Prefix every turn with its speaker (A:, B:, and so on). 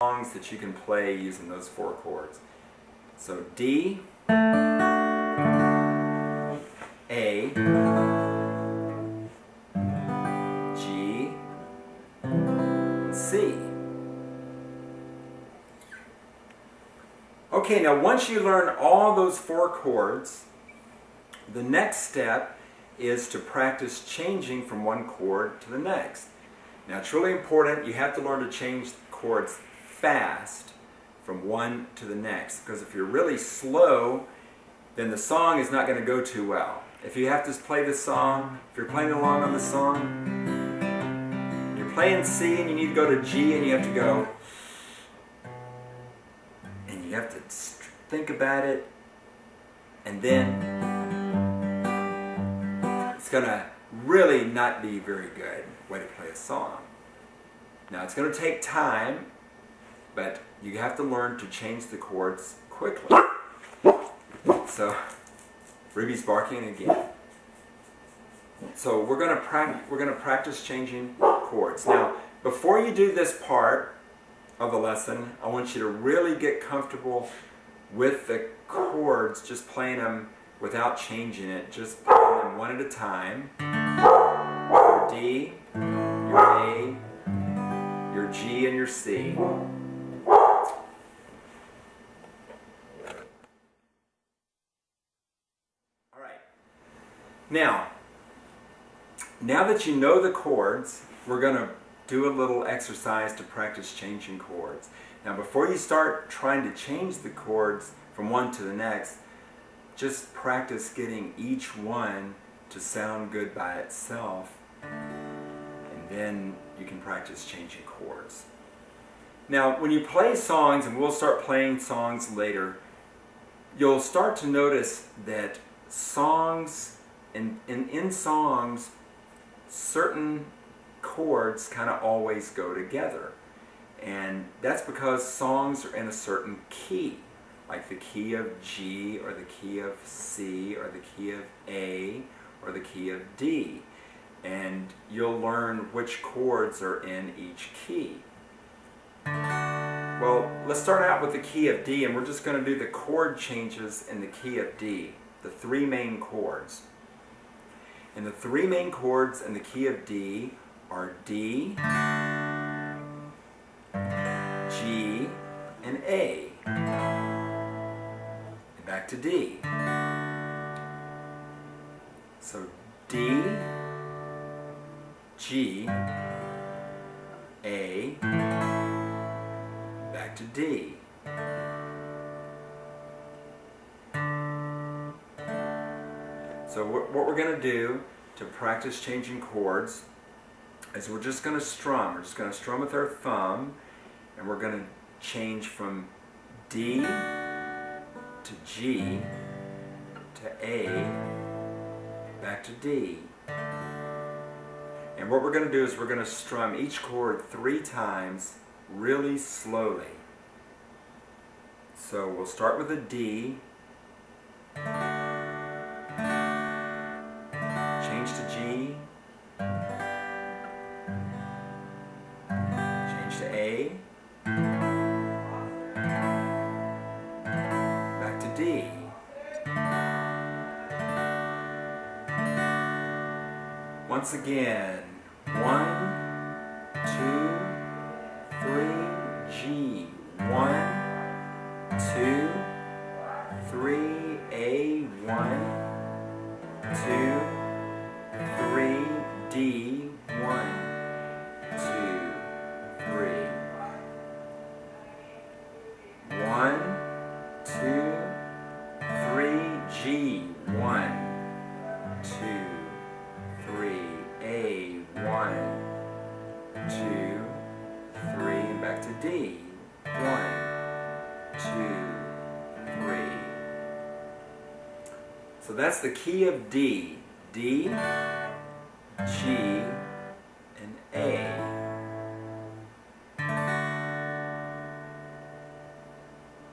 A: songs that you can play using those 4 chords. So D, A, G, and C. Okay, now once you learn all those 4 chords, the next step is to practice changing from one chord to the next. Now it's really important, you have to learn to change chords fast from one to the next, because if you're really slow, then the song is not going to go too well. If you have to play the song, if you're playing along on the song, you're playing C and you need to go to G and you have to go, and you have to think about it, and then it's going to really not be a very good way to play a song. Now it's going to take time, but you have to learn to change the chords quickly. So, Ruby's barking again. So we're going to practice changing chords. Now, before you do this part of the lesson, I want you to really get comfortable with the chords, just playing them without changing it, just playing them one at a time. Your D, your A, your G, and your C. Now that you know the chords, we're going to do a little exercise to practice changing chords. Now before you start trying to change the chords from one to the next, just practice getting each one to sound good by itself, and then you can practice changing chords. Now when you play songs, and we'll start playing songs later, you'll start to notice that songs, in songs, certain chords kind of always go together. And that's because songs are in a certain key, like the key of G, or the key of C, or the key of A, or the key of D. And you'll learn which chords are in each key. Well, let's start out with the key of D, and we're just going to do the chord changes in the key of D, the 3 main chords. And the 3 main chords in the key of D are D, G, and A. And back to D. So D, G, A, back to D. So what we're going to do to practice changing chords is we're just going to strum. We're just going to strum with our thumb, and we're going to change from D to G to A, back to D. And what we're going to do is we're going to strum each chord 3 times really slowly. So we'll start with a D, change to G, change to A, back to D. Once again, 1, 2, 3, G. 1, 2, 3, A. 1, 2, 3, D. 1, 2, 3. 1, 2, 3, G. 1, 2, 3, A. 1, 2, 3, and back to D. 1, 2, 3. So that's the key of D. D, G,